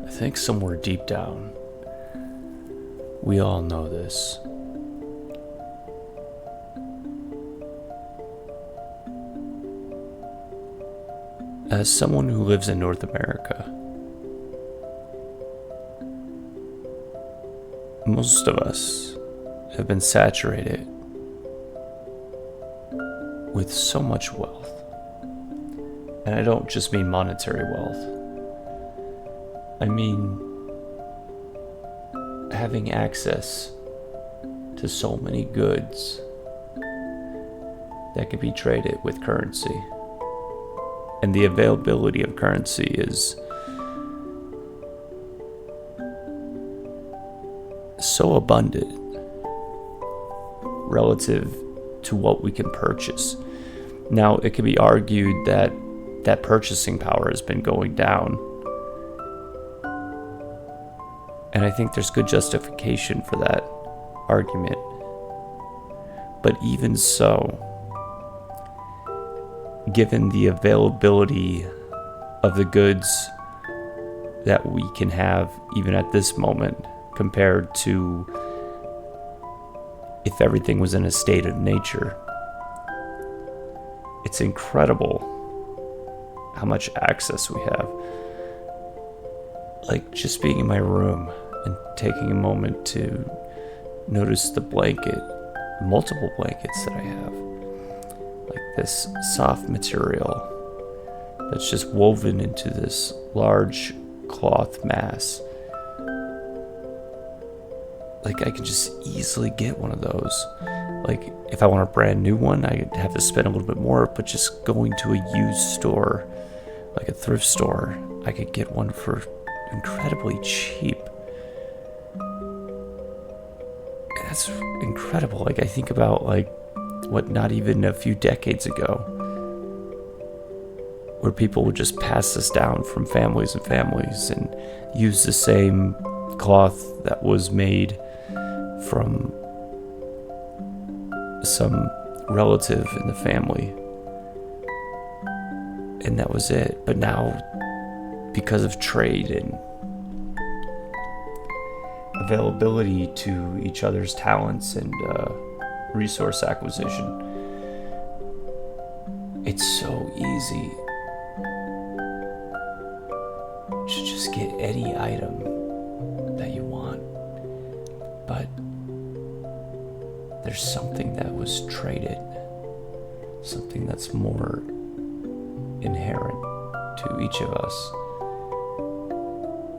I think somewhere deep down, we all know this. As someone who lives in North America, most of us have been saturated with so much wealth. And I don't just mean monetary wealth. I mean having access to so many goods that could be traded with currency. And the availability of currency is so abundant relative to what we can purchase. Now, it can be argued that that purchasing power has been going down. And I think there's good justification for that argument. But even so, given the availability of the goods that we can have even at this moment compared to if everything was in a state of nature, it's incredible how much access we have. Like just being in my room and taking a moment to notice the multiple blankets that I have. Like this soft material that's just woven into this large cloth mass. Like I can just easily get one of those. Like if I want a brand new one, I'd have to spend a little bit more, but just going to a used store, like a thrift store, I could get one for incredibly cheap. That's incredible. Like I think about not even a few decades ago, where people would just pass this down from families and families and use the same cloth that was made from some relative in the family, and that was it. But now, because of trade and availability to each other's talents and resource acquisition, it's so easy to just get any item that you want. But there's something that was traded, something that's more inherent to each of us,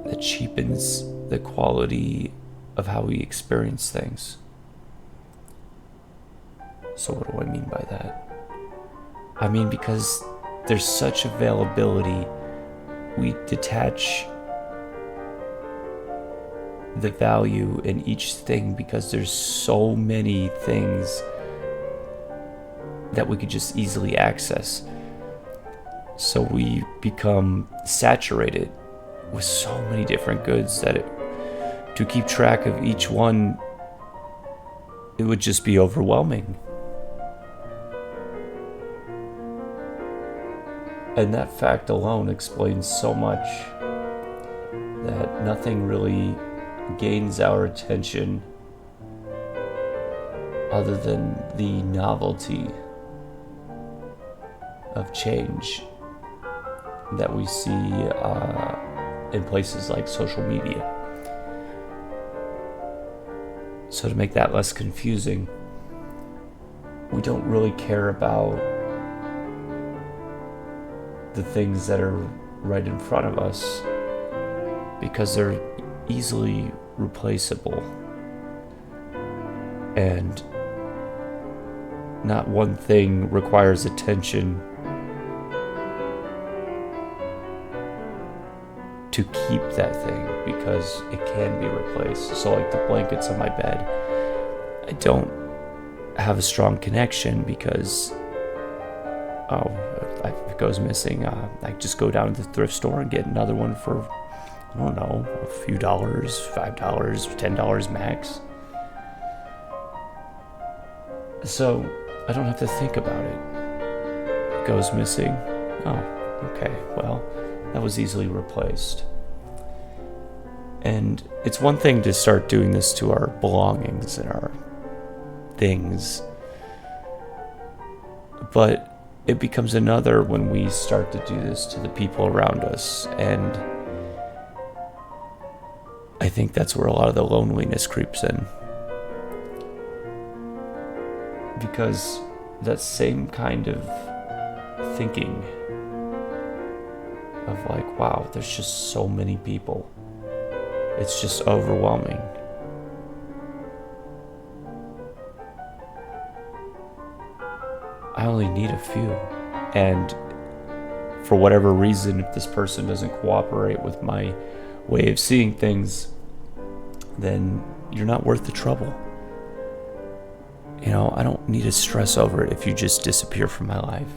that cheapens the quality of how we experience things. So what do I mean by that? I mean, because there's such availability, we detach the value in each thing because there's so many things that we could just easily access. So we become saturated with so many different goods that to keep track of each one, it would just be overwhelming. And that fact alone explains so much that nothing really gains our attention other than the novelty of change that we see in places like social media. So to make that less confusing, we don't really care about the things that are right in front of us because they're easily replaceable, and not one thing requires attention to keep that thing because it can be replaced. So like the blankets on my bed, I don't have a strong connection because if it goes missing, I just go down to the thrift store and get another one for, I don't know, a few dollars, $5, $10 max. So I don't have to think about it. It goes missing. Oh, okay, well, that was easily replaced. And it's one thing to start doing this to our belongings and our things, but it becomes another when we start to do this to the people around us. And I think that's where a lot of the loneliness creeps in, because that same kind of thinking of like, wow, there's just so many people, it's just overwhelming. I only need a few, and for whatever reason, if this person doesn't cooperate with my way of seeing things, then you're not worth the trouble. You know, I don't need to stress over it if you just disappear from my life.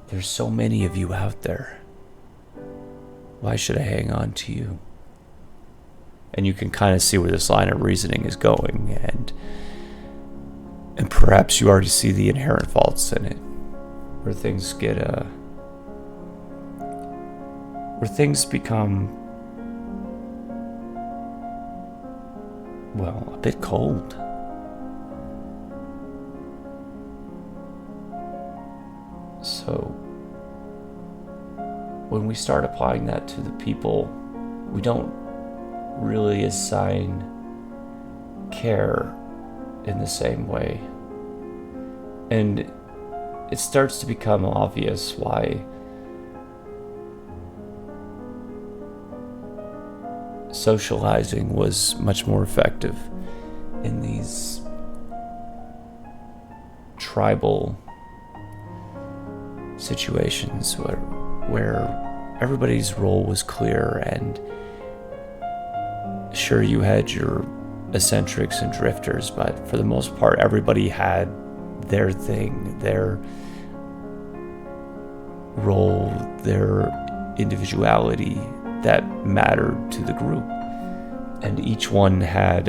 There's so many of you out there. Why should I hang on to you? And you can kind of see where this line of reasoning is going, and perhaps you already see the inherent faults in it, where things get where things become, well, a bit cold. So when we start applying that to the people, we don't really assign care in the same way. And it starts to become obvious why socializing was much more effective in these tribal situations where everybody's role was clear, and sure, you had your eccentrics and drifters, but for the most part, everybody had their thing, their role, their individuality that mattered to the group. And each one had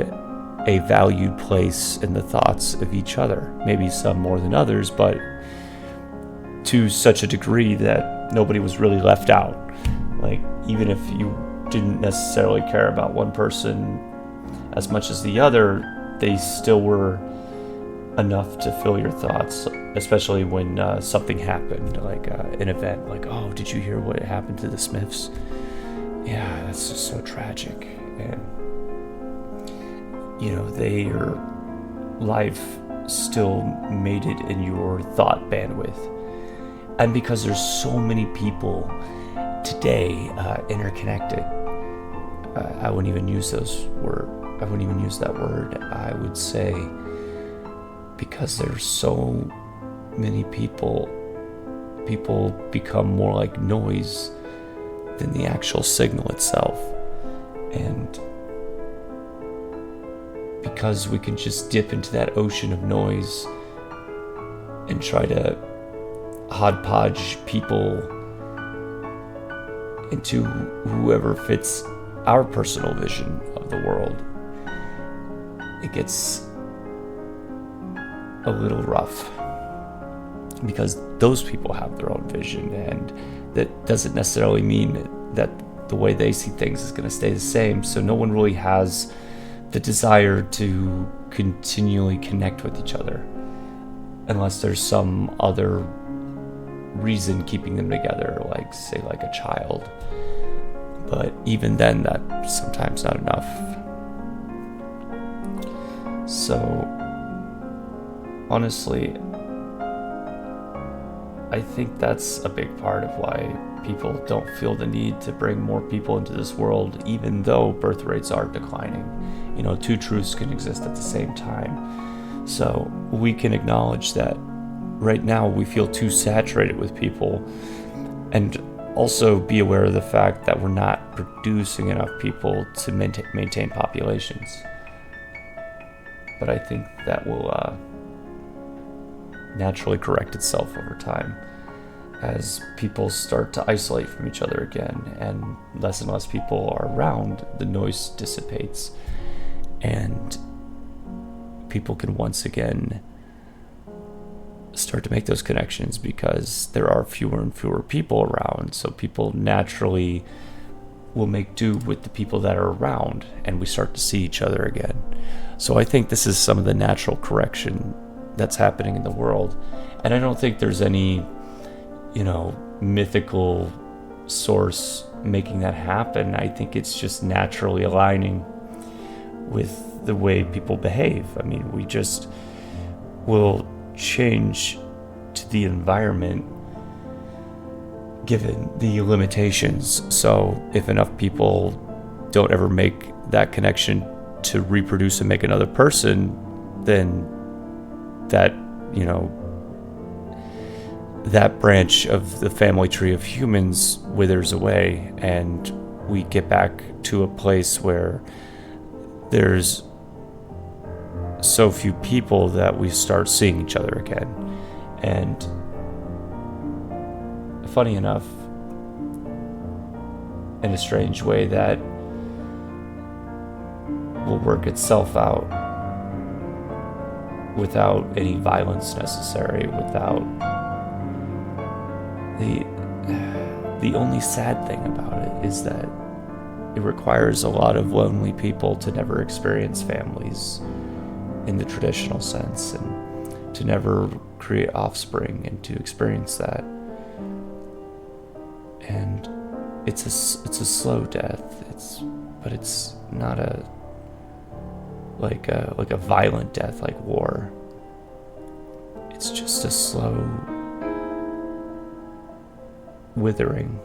a valued place in the thoughts of each other. Maybe some more than others, but to such a degree that nobody was really left out. Like, even if you didn't necessarily care about one person as much as the other, they still were enough to fill your thoughts, especially when something happened, like an event, like, oh, did you hear what happened to the Smiths? Yeah, that's just so tragic. And you know, their life still made it in your thought bandwidth. And because there's so many people today interconnected, I wouldn't even use that word. I would say, because there's so many people become more like noise than the actual signal itself. And because we can just dip into that ocean of noise and try to hodgepodge people into whoever fits our personal vision of the world, it gets a little rough, because those people have their own vision, and that doesn't necessarily mean that the way they see things is going to stay the same. So no one really has the desire to continually connect with each other unless there's some other reason keeping them together, like, say, like a child. But even then, that's sometimes not enough. So honestly, I think that's a big part of why people don't feel the need to bring more people into this world, even though birth rates are declining. You know, two truths can exist at the same time. So we can acknowledge that right now we feel too saturated with people, and also be aware of the fact that we're not producing enough people to maintain populations. But I think that will naturally correct itself over time as people start to isolate from each other again, and less people are around, the noise dissipates, and people can once again start to make those connections because there are fewer and fewer people around. So people naturally will make do with the people that are around, and we start to see each other again. So I think this is some of the natural correction that's happening in the world. And I don't think there's any, mythical source making that happen. I think it's just naturally aligning with the way people behave. I mean, we just will change to the environment given the limitations. So if enough people don't ever make that connection to reproduce and make another person, then that, that branch of the family tree of humans withers away, and we get back to a place where there's so few people that we start seeing each other again. And funny enough, in a strange way, that will work itself out without any violence necessary, without the only sad thing about it is that it requires a lot of lonely people to never experience families in the traditional sense, and to never create offspring and to experience that. And it's a slow death. But it's not like a violent death like war. It's just a slow withering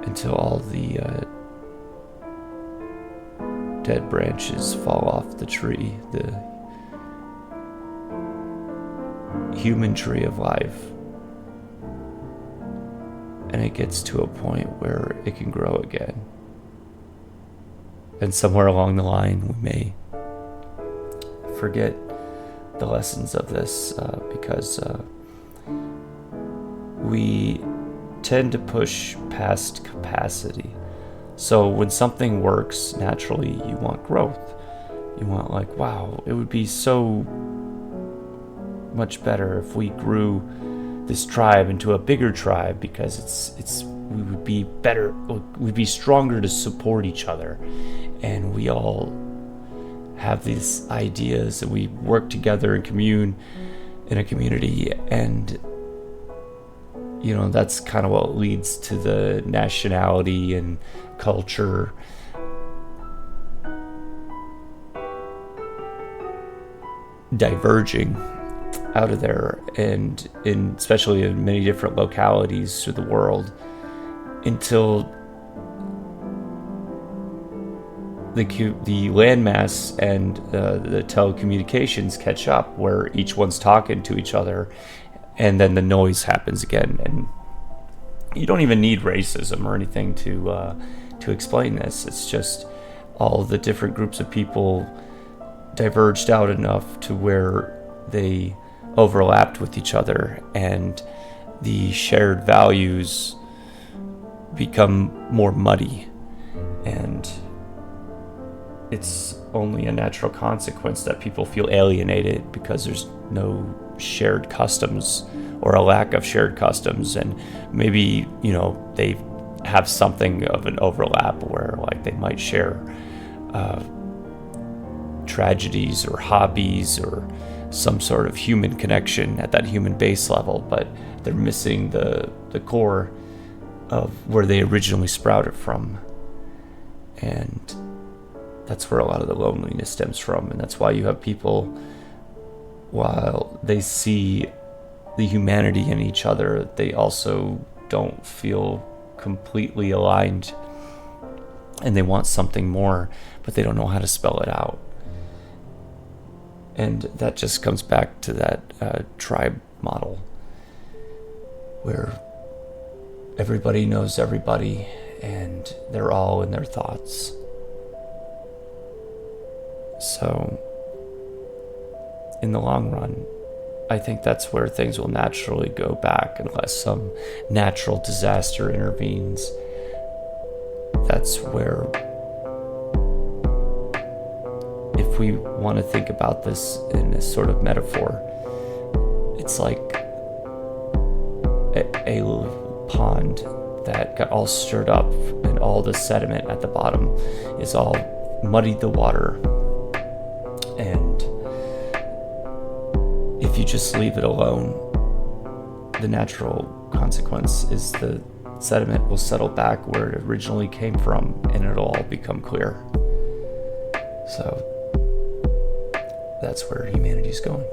until all the dead branches fall off the tree, the human tree of life, and it gets to a point where it can grow again. And somewhere along the line we may forget the lessons of this because we tend to push past capacity. So when something works naturally, you want growth. You want, like, wow, it would be so much better if we grew this tribe into a bigger tribe, because we would be better, we'd be stronger to support each other, and we all have these ideas and we work together and commune in a community, and that's kind of what leads to the nationality and culture diverging out of there, and especially in many different localities through the world, until the landmass and the telecommunications catch up, where each one's talking to each other, and then the noise happens again. And you don't even need racism or anything to explain this. It's just all the different groups of people diverged out enough to where they overlapped with each other, and the shared values become more muddy, and it's only a natural consequence that people feel alienated because there's no shared customs or a lack of shared customs. And maybe they have something of an overlap where, like, they might share tragedies or hobbies or some sort of human connection at that human base level, but they're missing the core of where they originally sprouted from. And that's where a lot of the loneliness stems from. And that's why you have people, while they see the humanity in each other, they also don't feel completely aligned, and they want something more, but they don't know how to spell it out. And that just comes back to that tribe model, where everybody knows everybody and they're all in their thoughts. So in the long run, I think that's where things will naturally go back, unless some natural disaster intervenes. That's where if we want to think about this in a sort of metaphor, it's like a pond that got all stirred up, and all the sediment at the bottom is all muddied the water. And if you just leave it alone, the natural consequence is the sediment will settle back where it originally came from, and it'll all become clear. So that's where humanity's going.